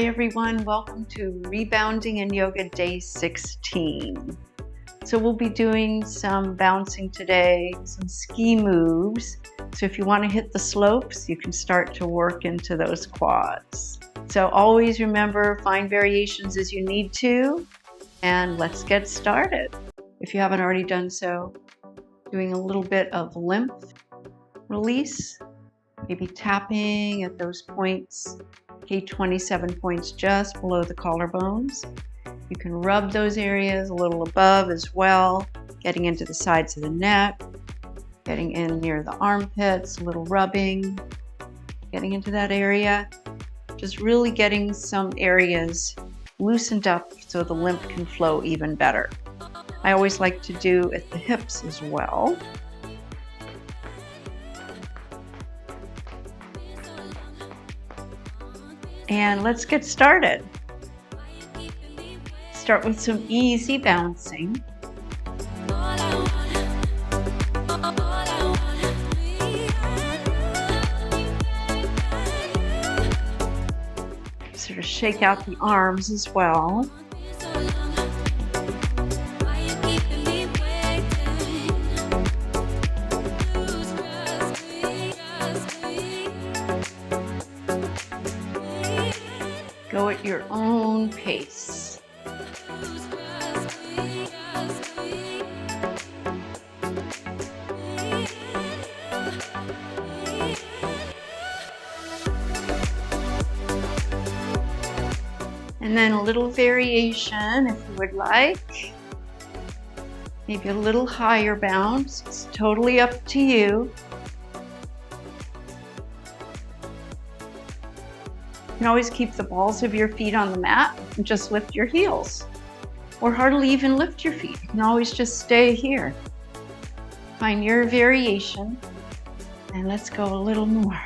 Hi everyone, welcome to Rebounding in Yoga Day 16. So we'll be doing some bouncing today, some ski moves. So if you want to hit the slopes, you can start to work into those quads. So always remember, find variations as you need to, and let's get started. If you haven't already done so, doing a little bit of lymph release, maybe tapping at those points, 27 points just below the collarbones. You can rub those areas a little above as well, getting into the sides of the neck, getting in near the armpits, a little rubbing, getting into that area, just really getting some areas loosened up so the lymph can flow even better. I always like to do at the hips as well. And let's get started. Start with some easy bouncing. Sort of shake out the arms as well. Go at your own pace. And then a little variation if you would like. Maybe a little higher bounce. It's totally up to you. You can always keep the balls of your feet on the mat and just lift your heels, or hardly even lift your feet. You can always just stay here. Find your variation, and let's go a little more.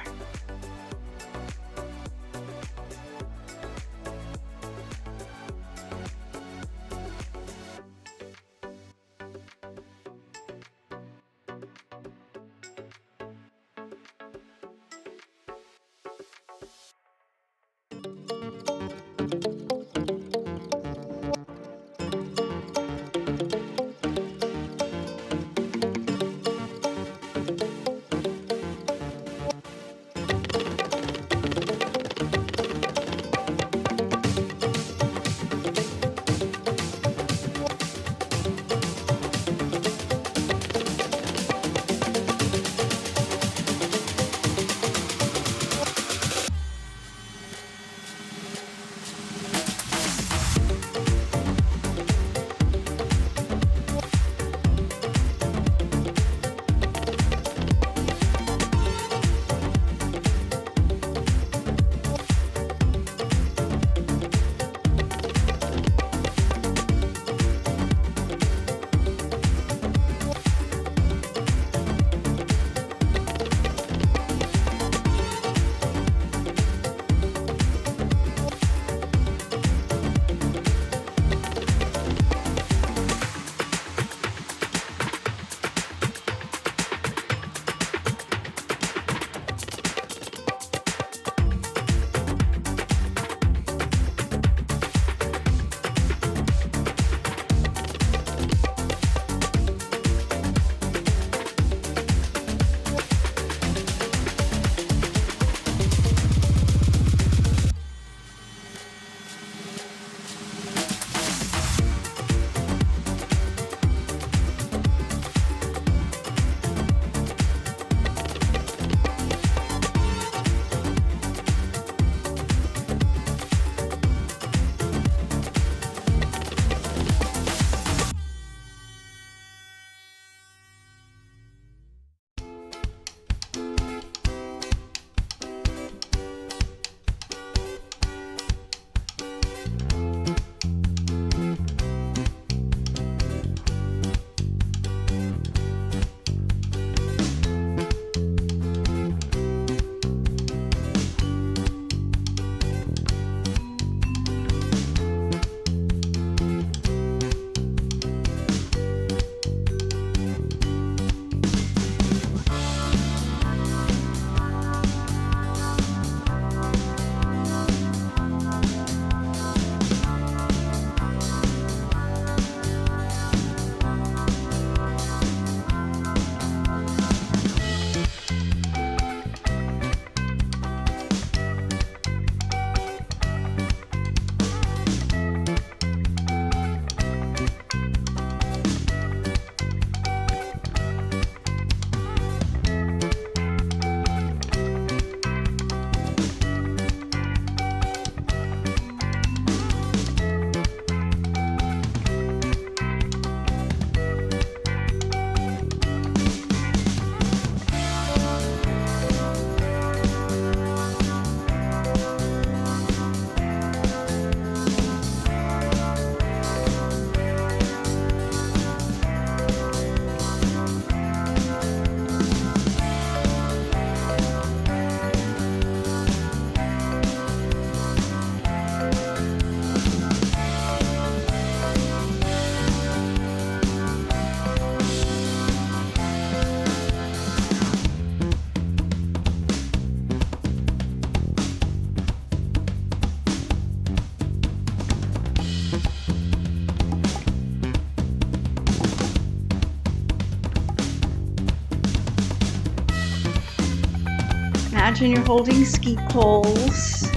Imagine you're holding ski poles.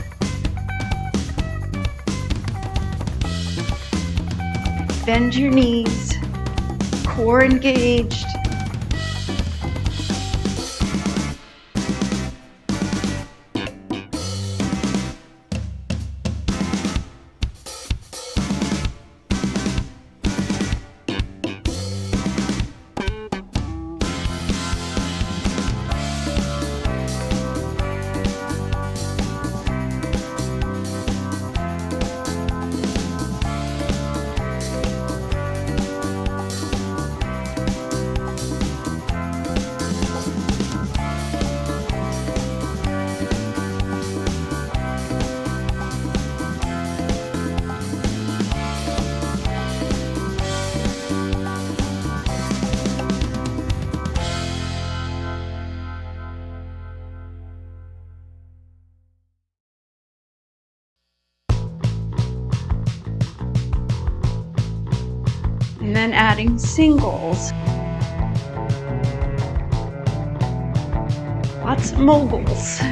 Bend your knees, core engaged. And then adding singles. Lots of moguls.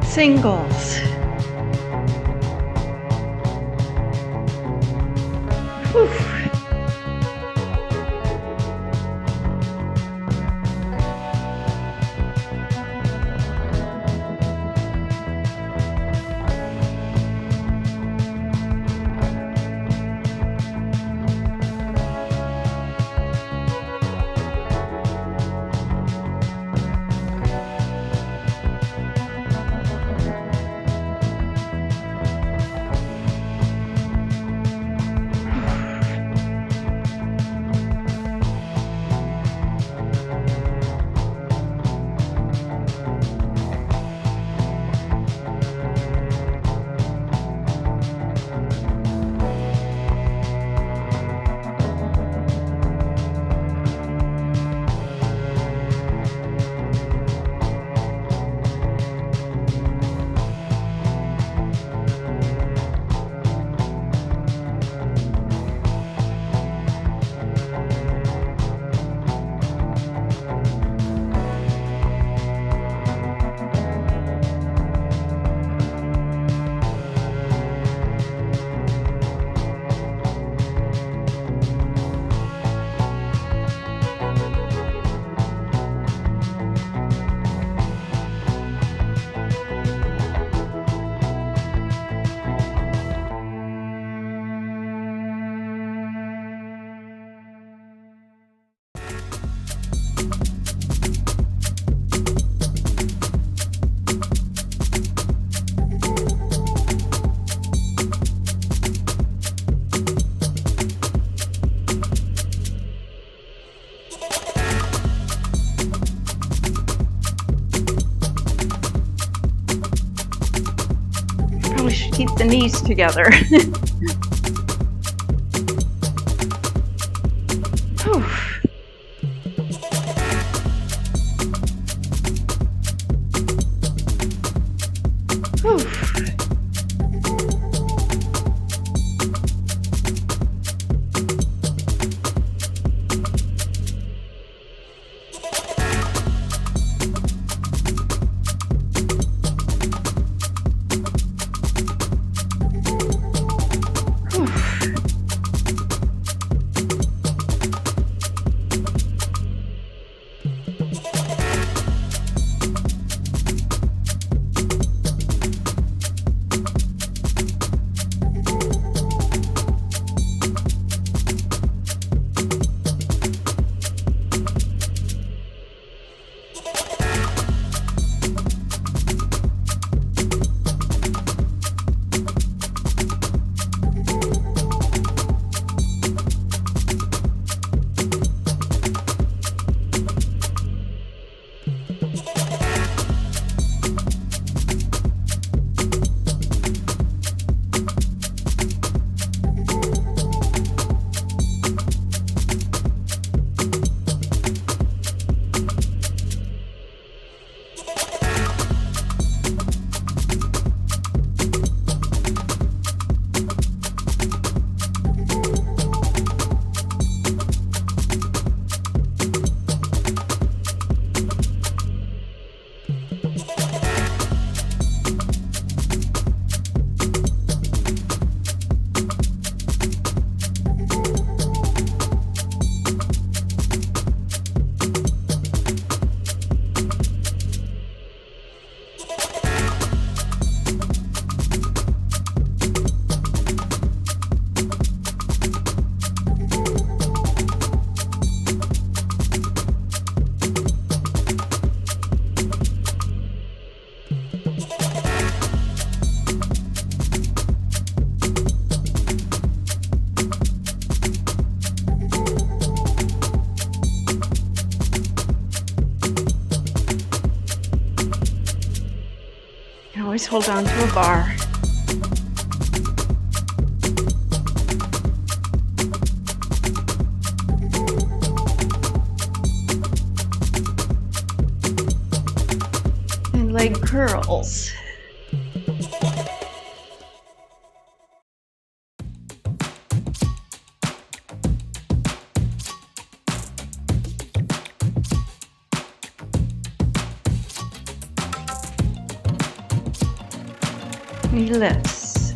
Singles. Whew. Probably should keep the knees together. always hold on to a bar. And leg curls. Lifts.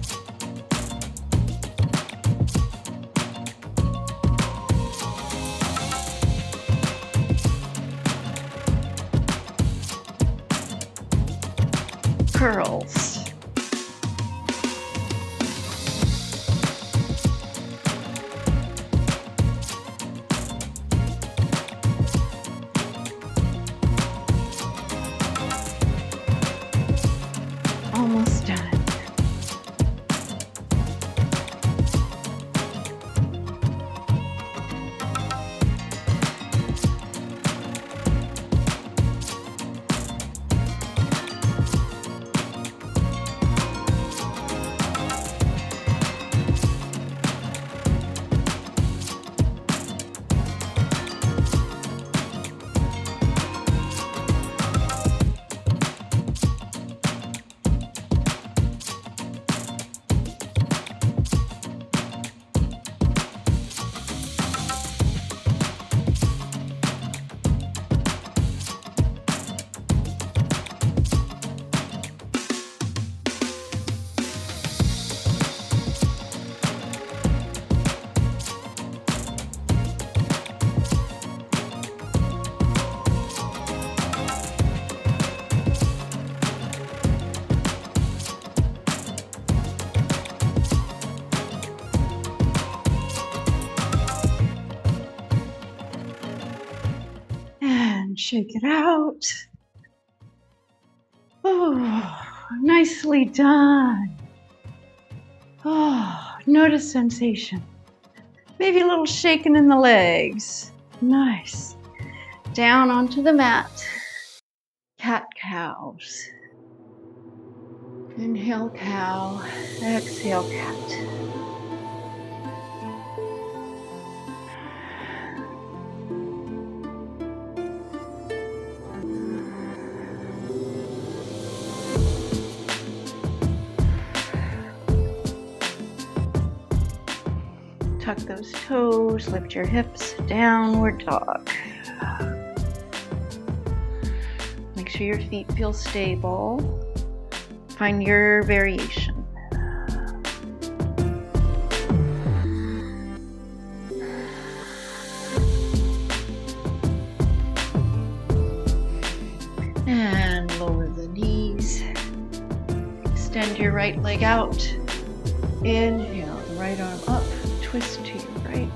Curls. Almost done. And shake it out. Oh, nicely done. Oh, notice sensation. Maybe a little shaking in the legs. Nice. Down onto the mat. Cat cows. Inhale cow, exhale cat. Tuck those toes, lift your hips, downward dog. Make sure your feet feel stable. Find your variation. And lower the knees. Extend your right leg out. Inhale, the right arm up. Twist to your right.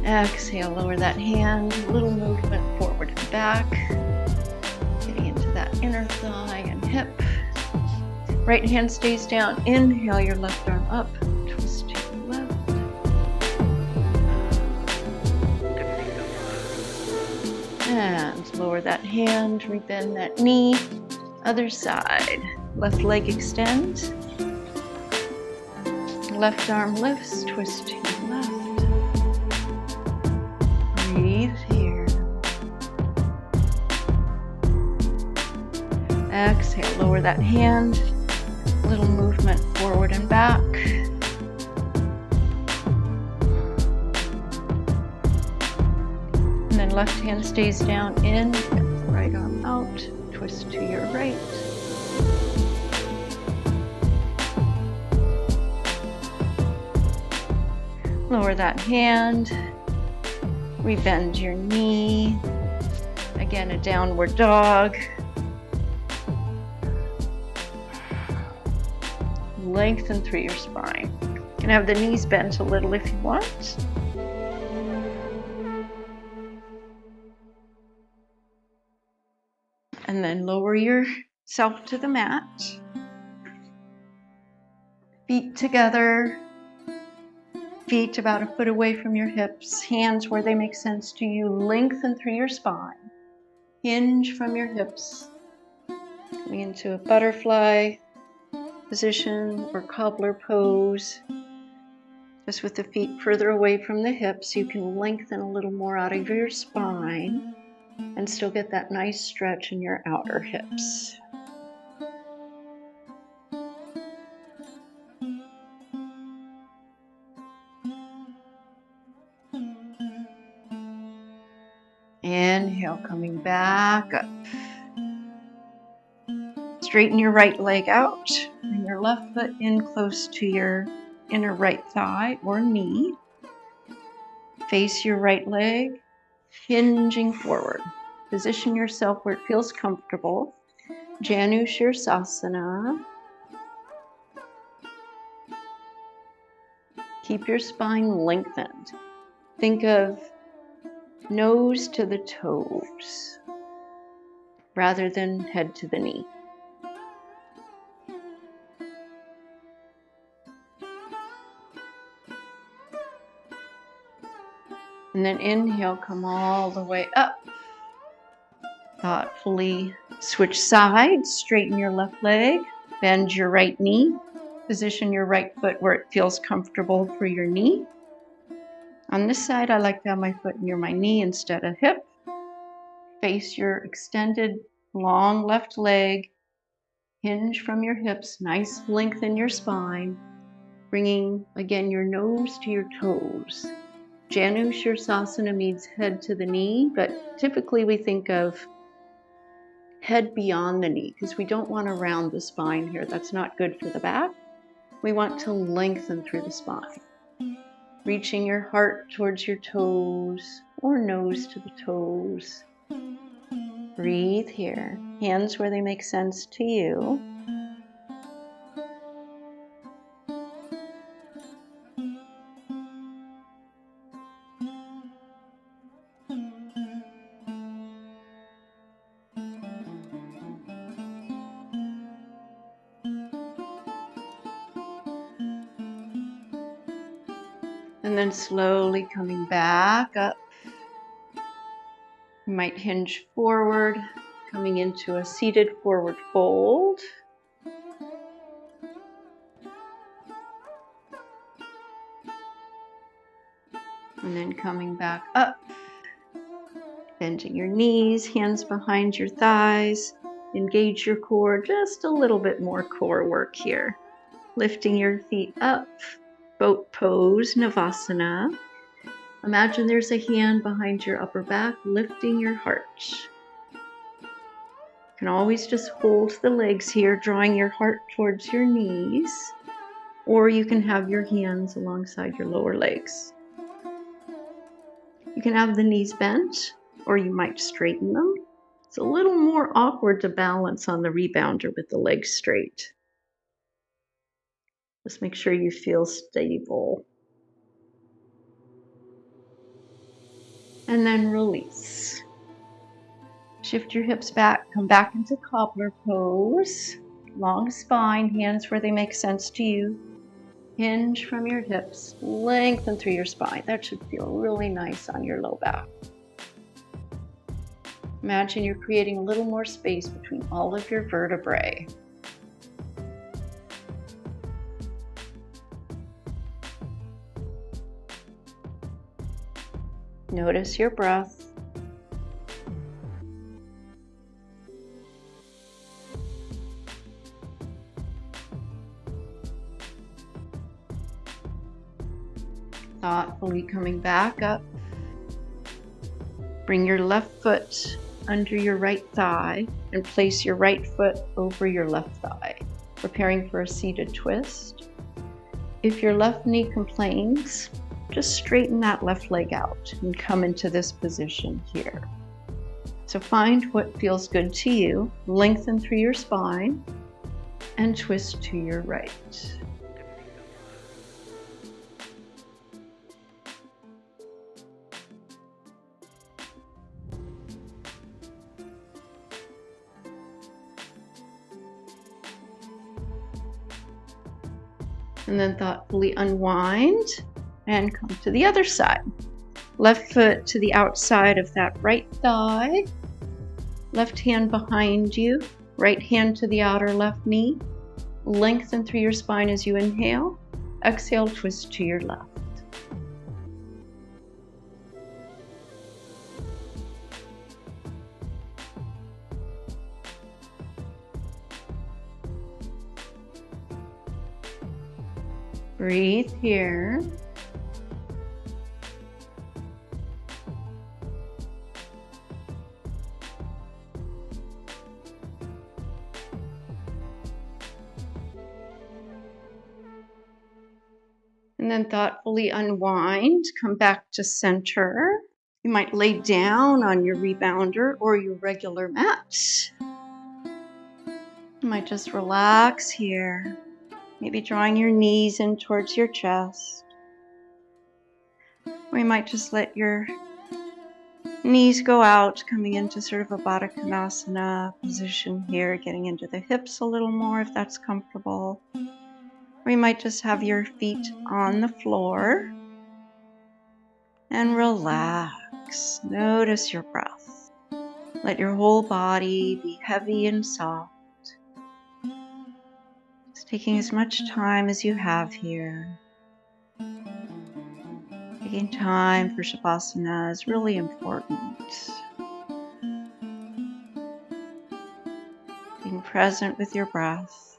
Exhale, lower that hand. Little movement forward and back. Getting into that inner thigh and hip. Right hand stays down. Inhale, your left arm up. Twist to your left. And lower that hand. Rebend that knee. Other side. Left leg extend. Left arm lifts, twist to your left. Breathe here. Exhale, lower that hand. Little movement forward and back. And then left hand stays down in, right arm out, twist to your right. Lower that hand, rebend your knee. Again, a downward dog. Lengthen through your spine. You can have the knees bent a little if you want. And then lower yourself to the mat. Feet together. Feet about a foot away from your hips, hands where they make sense to you. Lengthen through your spine. Hinge from your hips. Coming into a butterfly position or cobbler pose. Just with the feet further away from the hips, you can lengthen a little more out of your spine and still get that nice stretch in your outer hips. Inhale, coming back up. Straighten your right leg out. Bring your left foot in close to your inner right thigh or knee. Face your right leg, hinging forward. Position yourself where it feels comfortable. Janu Shirsasana. Keep your spine lengthened. Think of nose to the toes rather than head to the knee. And then inhale, come all the way up. Thoughtfully switch sides, straighten your left leg, bend your right knee, position your right foot where it feels comfortable for your knee. On this side, I like to have my foot near my knee instead of hip. Face your extended long left leg, hinge from your hips, nice length in your spine, bringing again your nose to your toes. Janu Shirsasana means head to the knee, but typically we think of head beyond the knee because we don't want to round the spine here. That's not good for the back. We want to lengthen through the spine. Reaching your heart towards your toes or nose to the toes. Breathe here. Hands where they make sense to you. And then slowly coming back up. You might hinge forward, coming into a seated forward fold. And then coming back up, bending your knees, hands behind your thighs. Engage your core, just a little bit more core work here. Lifting your feet up. Boat pose, Navasana. Imagine there's a hand behind your upper back, lifting your heart. You can always just hold the legs here, drawing your heart towards your knees, or you can have your hands alongside your lower legs. You can have the knees bent, or you might straighten them. It's a little more awkward to balance on the rebounder with the legs straight. Just make sure you feel stable. And then release. Shift your hips back, come back into cobbler pose. Long spine, hands where they make sense to you. Hinge from your hips, lengthen through your spine. That should feel really nice on your low back. Imagine you're creating a little more space between all of your vertebrae. Notice your breath. Thoughtfully coming back up. Bring your left foot under your right thigh and place your right foot over your left thigh, preparing for a seated twist. If your left knee complains, just straighten that left leg out and come into this position here. So find what feels good to you, lengthen through your spine, and twist to your right. And then thoughtfully unwind and come to the other side. Left foot to the outside of that right thigh. Left hand behind you, right hand to the outer left knee. Lengthen through your spine as you inhale. Exhale, twist to your left. Breathe here. And then thoughtfully unwind, come back to center. You might lay down on your rebounder or your regular mat. You might just relax here, maybe drawing your knees in towards your chest. Or you might just let your knees go out, coming into sort of a Baddha Konasana position here, getting into the hips a little more if that's comfortable. Or you might just have your feet on the floor and relax. Notice your breath. Let your whole body be heavy and soft. Just taking as much time as you have here. Taking time for Shavasana is really important. Being present with your breath.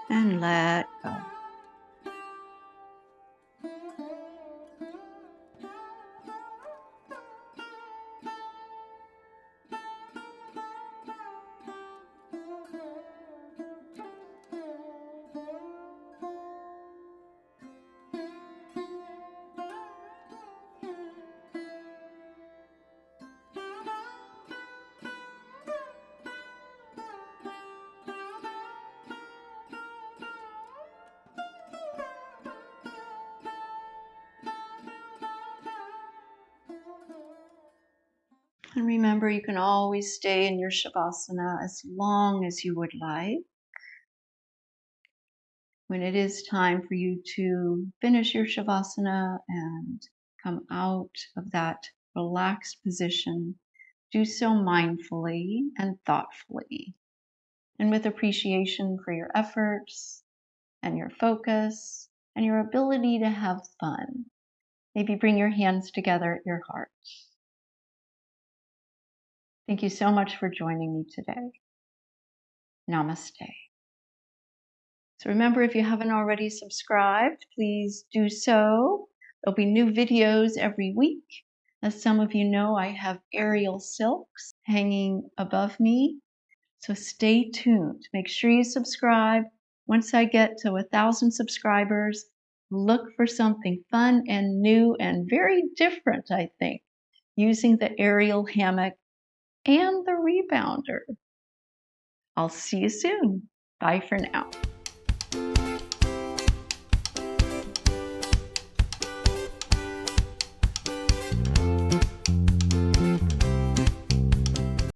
And let go. And remember, you can always stay in your Shavasana as long as you would like. When it is time for you to finish your Shavasana and come out of that relaxed position, do so mindfully and thoughtfully, and with appreciation for your efforts and your focus and your ability to have fun. Maybe bring your hands together at your heart. Thank you so much for joining me today. Namaste. So remember, if you haven't already subscribed, please do so. There'll be new videos every week. As some of you know, I have aerial silks hanging above me. So stay tuned. Make sure you subscribe. Once I get to 1,000 subscribers, look for something fun and new and very different, I think, using the aerial hammock and the rebounder. I'll see you soon. Bye for now.